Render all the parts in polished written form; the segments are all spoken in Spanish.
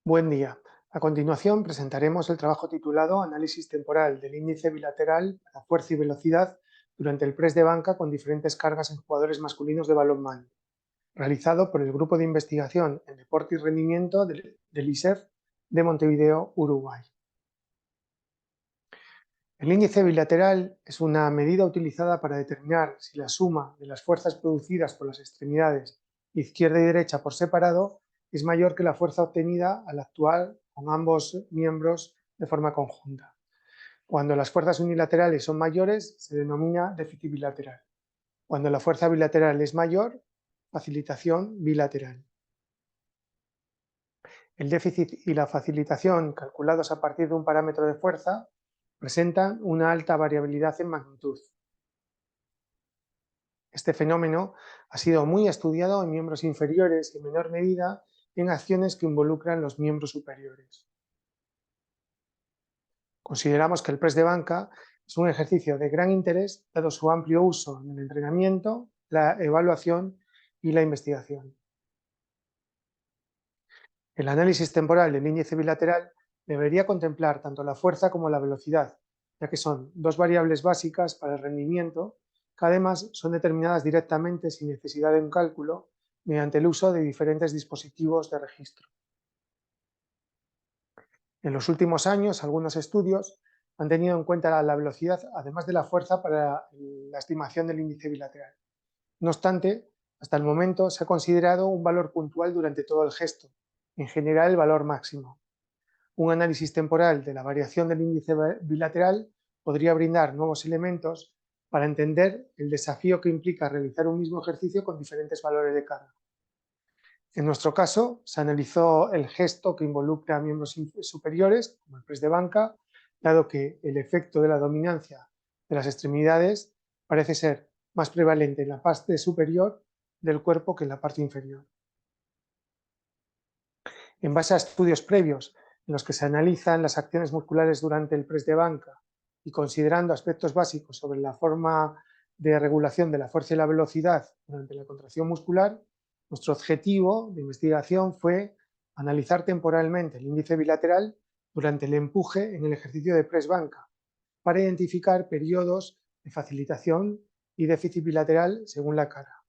Buen día. A continuación presentaremos el trabajo titulado Análisis temporal del índice bilateral para fuerza y velocidad durante el press de banca con diferentes cargas en jugadores masculinos de balonmano, realizado por el Grupo de Investigación en Deporte y Rendimiento del ISEF de Montevideo, Uruguay. El índice bilateral es una medida utilizada para determinar si la suma de las fuerzas producidas por las extremidades izquierda y derecha por separado es mayor que la fuerza obtenida al actuar con ambos miembros de forma conjunta. Cuando las fuerzas unilaterales son mayores, se denomina déficit bilateral. Cuando la fuerza bilateral es mayor, facilitación bilateral. El déficit y la facilitación, calculados a partir de un parámetro de fuerza, presentan una alta variabilidad en magnitud. Este fenómeno ha sido muy estudiado en miembros inferiores y en menor medida en acciones que involucran los miembros superiores. Consideramos que el press de banca es un ejercicio de gran interés dado su amplio uso en el entrenamiento, la evaluación y la investigación. El análisis temporal del índice bilateral debería contemplar tanto la fuerza como la velocidad, ya que son dos variables básicas para el rendimiento que además son determinadas directamente sin necesidad de un cálculo mediante el uso de diferentes dispositivos de registro. En los últimos años, algunos estudios han tenido en cuenta la velocidad, además de la fuerza, para la estimación del índice bilateral. No obstante, hasta el momento se ha considerado un valor puntual durante todo el gesto, en general el valor máximo. Un análisis temporal de la variación del índice bilateral podría brindar nuevos elementos para entender el desafío que implica realizar un mismo ejercicio con diferentes valores de carga. En nuestro caso, se analizó el gesto que involucra a miembros superiores, como el press de banca, dado que el efecto de la dominancia de las extremidades parece ser más prevalente en la parte superior del cuerpo que en la parte inferior. En base a estudios previos en los que se analizan las acciones musculares durante el press de banca y considerando aspectos básicos sobre la forma de regulación de la fuerza y la velocidad durante la contracción muscular, nuestro objetivo de investigación fue analizar temporalmente el índice bilateral durante el empuje en el ejercicio de press banca para identificar periodos de facilitación y déficit bilateral según la cara.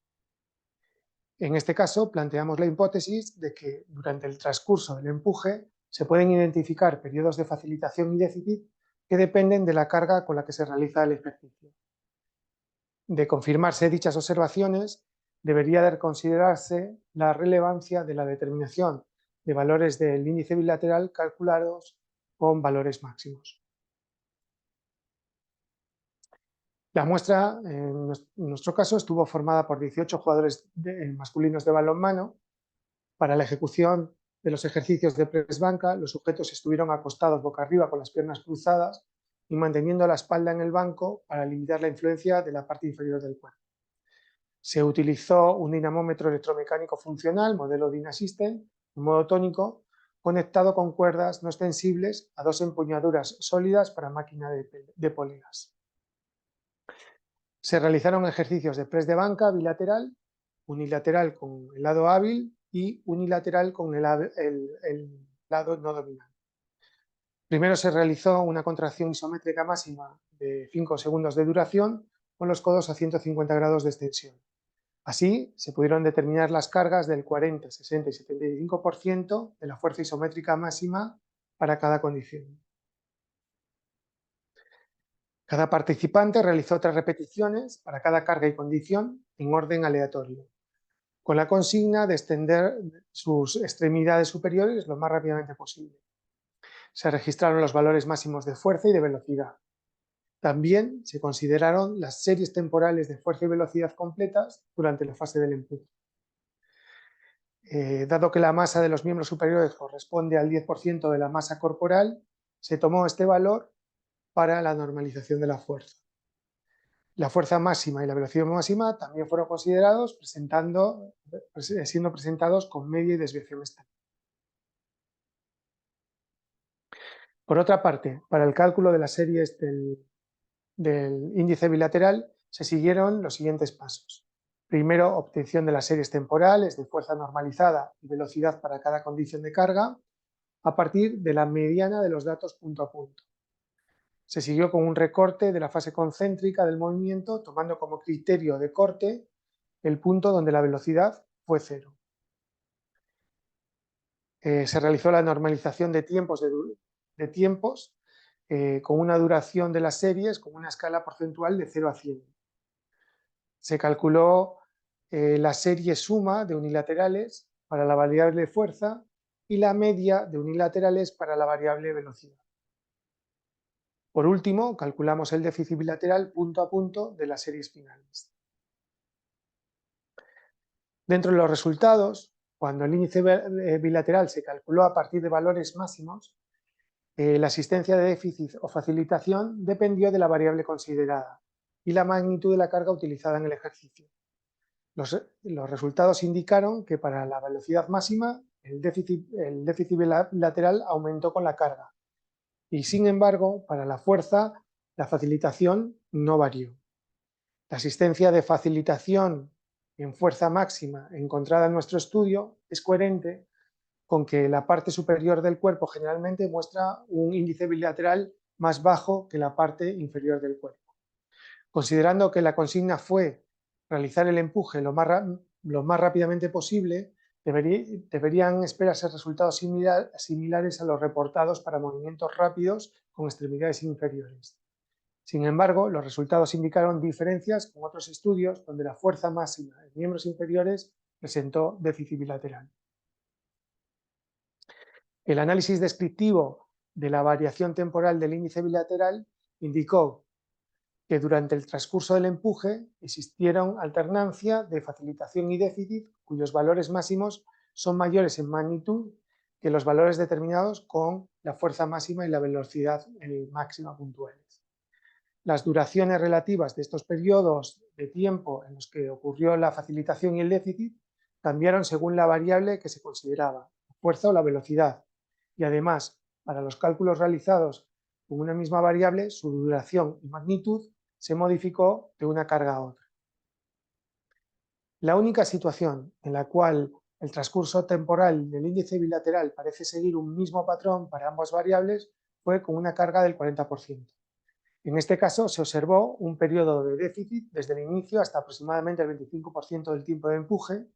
En este caso, planteamos la hipótesis de que durante el transcurso del empuje se pueden identificar periodos de facilitación y déficit que dependen de la carga con la que se realiza el ejercicio. De confirmarse dichas observaciones, debería de considerarse la relevancia de la determinación de valores del índice bilateral calculados con valores máximos. La muestra, en nuestro caso, estuvo formada por 18 jugadores masculinos de balonmano. Para la ejecución de los ejercicios de press banca, los sujetos estuvieron acostados boca arriba con las piernas cruzadas y manteniendo la espalda en el banco para limitar la influencia de la parte inferior del cuerpo. Se utilizó un dinamómetro electromecánico funcional, modelo DynaSystem, en modo tónico, conectado con cuerdas no extensibles a dos empuñaduras sólidas para máquina de poleas. Se realizaron ejercicios de press de banca bilateral, unilateral con el lado hábil y unilateral con el lado no dominante. Primero se realizó una contracción isométrica máxima de 5 segundos de duración con los codos a 150 grados de extensión. Así se pudieron determinar las cargas del 40, 60 y 75% de la fuerza isométrica máxima para cada condición. Cada participante realizó otras repeticiones para cada carga y condición en orden aleatorio, con la consigna de extender sus extremidades superiores lo más rápidamente posible. Se registraron los valores máximos de fuerza y de velocidad. También se consideraron las series temporales de fuerza y velocidad completas durante la fase del empuje. Dado que la masa de los miembros superiores corresponde al 10% de la masa corporal, se tomó este valor para la normalización de la fuerza. La fuerza máxima y la velocidad máxima también fueron considerados, siendo presentados con media y desviación estándar. Por otra parte, para el cálculo de las series del índice bilateral se siguieron los siguientes pasos. Primero, obtención de las series temporales de fuerza normalizada y velocidad para cada condición de carga. a partir de la mediana de los datos punto a punto. Se siguió con un recorte de la fase concéntrica del movimiento, tomando como criterio de corte el punto donde la velocidad fue cero. Se realizó la normalización de tiempos, con una duración de las series con una escala porcentual de 0 a 100. Se calculó la serie suma de unilaterales para la variable fuerza y la media de unilaterales para la variable velocidad. Por último, calculamos el déficit bilateral punto a punto de las series finales. Dentro de los resultados, cuando el índice bilateral se calculó a partir de valores máximos, la existencia de déficit o facilitación dependió de la variable considerada y la magnitud de la carga utilizada en el ejercicio. Los resultados indicaron que para la velocidad máxima el déficit bilateral aumentó con la carga y, sin embargo, para la fuerza la facilitación no varió. La existencia de facilitación en fuerza máxima encontrada en nuestro estudio es coherente con que la parte superior del cuerpo generalmente muestra un índice bilateral más bajo que la parte inferior del cuerpo. Considerando que la consigna fue realizar el empuje lo más rápidamente posible, deberían esperarse resultados similares a los reportados para movimientos rápidos con extremidades inferiores. Sin embargo, los resultados indicaron diferencias con otros estudios donde la fuerza máxima en miembros inferiores presentó déficit bilateral. El análisis descriptivo de la variación temporal del índice bilateral indicó que durante el transcurso del empuje existieron alternancia de facilitación y déficit cuyos valores máximos son mayores en magnitud que los valores determinados con la fuerza máxima y la velocidad máxima puntuales. Las duraciones relativas de estos periodos de tiempo en los que ocurrió la facilitación y el déficit cambiaron según la variable que se consideraba, la fuerza o la velocidad, y además, para los cálculos realizados con una misma variable, su duración y magnitud se modificó de una carga a otra. La única situación en la cual el transcurso temporal del índice bilateral parece seguir un mismo patrón para ambas variables fue con una carga del 40%. En este caso se observó un periodo de déficit desde el inicio hasta aproximadamente el 25% del tiempo de empuje,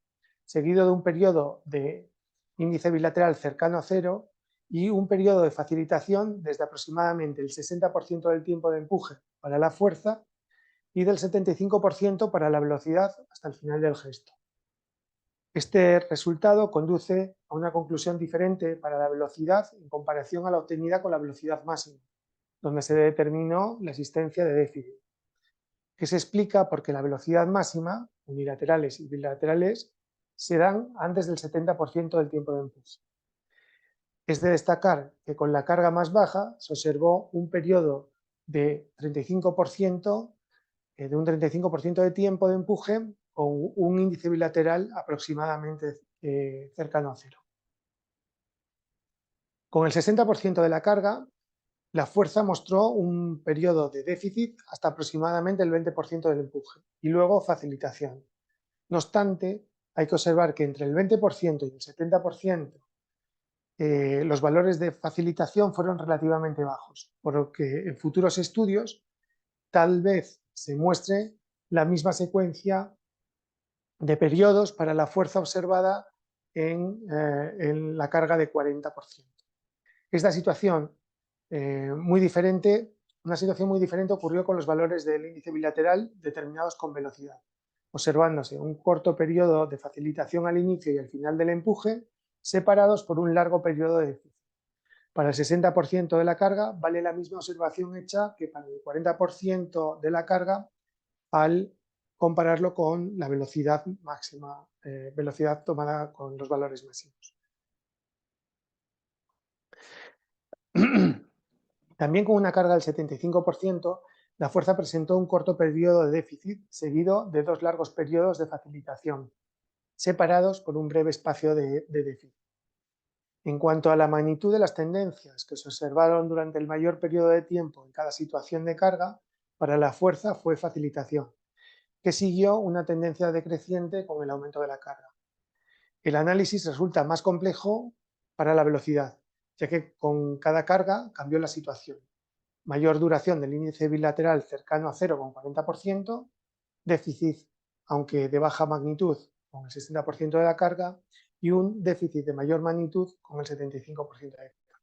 seguido de un periodo de índice bilateral cercano a cero y un periodo de facilitación desde aproximadamente el 60% del tiempo de empuje para la fuerza y del 75% para la velocidad hasta el final del gesto. Este resultado conduce a una conclusión diferente para la velocidad en comparación a la obtenida con la velocidad máxima, donde se determinó la existencia de déficit, que se explica porque la velocidad máxima, unilaterales y bilaterales, se dan antes del 70% del tiempo de empuje. Es de destacar que con la carga más baja se observó un periodo de 35%, de un 35% de tiempo de empuje con un índice bilateral aproximadamente cercano a cero. Con el 60% de la carga, la fuerza mostró un periodo de déficit hasta aproximadamente el 20% del empuje y luego facilitación. No obstante, hay que observar que entre el 20% y el 70% los valores de facilitación fueron relativamente bajos, por lo que en futuros estudios tal vez se muestre la misma secuencia de periodos para la fuerza observada en la carga de 40%. Esta situación muy diferente, una situación muy diferente ocurrió con los valores del índice bilateral determinados con velocidad, observándose un corto periodo de facilitación al inicio y al final del empuje, separados por un largo periodo de déficit. Para el 60% de la carga vale la misma observación hecha que para el 40% de la carga al compararlo con la velocidad máxima, velocidad tomada con los valores máximos. También con una carga del 75%, la fuerza presentó un corto periodo de déficit seguido de dos largos periodos de facilitación, separados por un breve espacio de déficit. En cuanto a la magnitud de las tendencias que se observaron durante el mayor periodo de tiempo en cada situación de carga, para la fuerza fue facilitación, que siguió una tendencia decreciente con el aumento de la carga. El análisis resulta más complejo para la velocidad, ya que con cada carga cambió la situación. Mayor duración del índice bilateral cercano a 0,40%, déficit, aunque de baja magnitud, con el 60% de la carga, y un déficit de mayor magnitud con el 75% de la carga.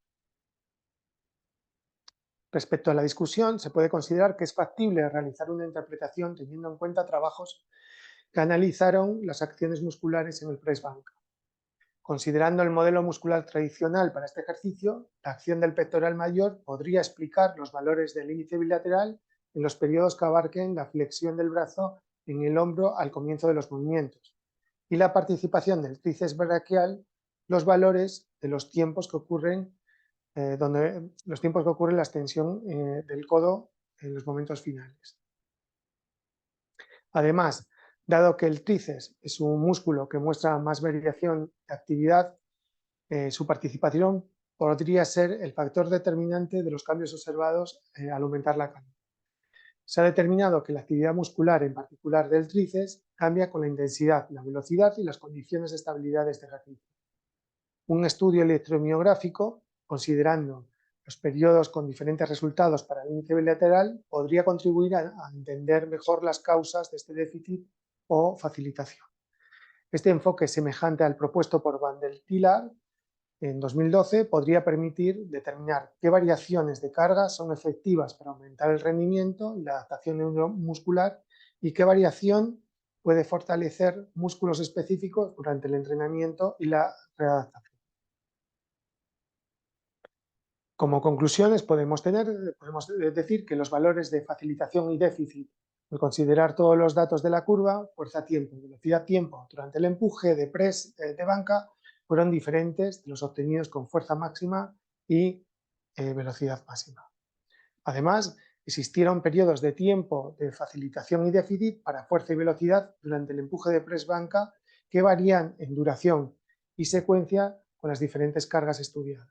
Respecto a la discusión, se puede considerar que es factible realizar una interpretación teniendo en cuenta trabajos que analizaron las acciones musculares en el press banca. Considerando el modelo muscular tradicional para este ejercicio, la acción del pectoral mayor podría explicar los valores del índice bilateral en los periodos que abarquen la flexión del brazo en el hombro al comienzo de los movimientos, y la participación del tríceps braquial los valores de los tiempos que ocurren la extensión del codo en los momentos finales. Además, dado que el tríceps es un músculo que muestra más variación de actividad, su participación podría ser el factor determinante de los cambios observados al aumentar la carga. Se ha determinado que la actividad muscular, en particular del tríceps, cambia con la intensidad, la velocidad y las condiciones de estabilidad de este ejercicio. Un estudio electromiográfico, considerando los periodos con diferentes resultados para el índice bilateral, podría contribuir a entender mejor las causas de este déficit o facilitación. Este enfoque, semejante al propuesto por Van der Tillaar en 2012, podría permitir determinar qué variaciones de carga son efectivas para aumentar el rendimiento y la adaptación neuromuscular y qué variación puede fortalecer músculos específicos durante el entrenamiento y la readaptación. Como conclusiones podemos decir que los valores de facilitación y déficit, al considerar todos los datos de la curva, fuerza-tiempo y velocidad-tiempo durante el empuje de press de banca, fueron diferentes de los obtenidos con fuerza máxima y velocidad máxima. Además, existieron periodos de tiempo de facilitación y déficit para fuerza y velocidad durante el empuje de press banca que varían en duración y secuencia con las diferentes cargas estudiadas.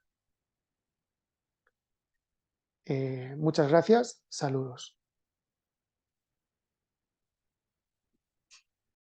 Muchas gracias, saludos.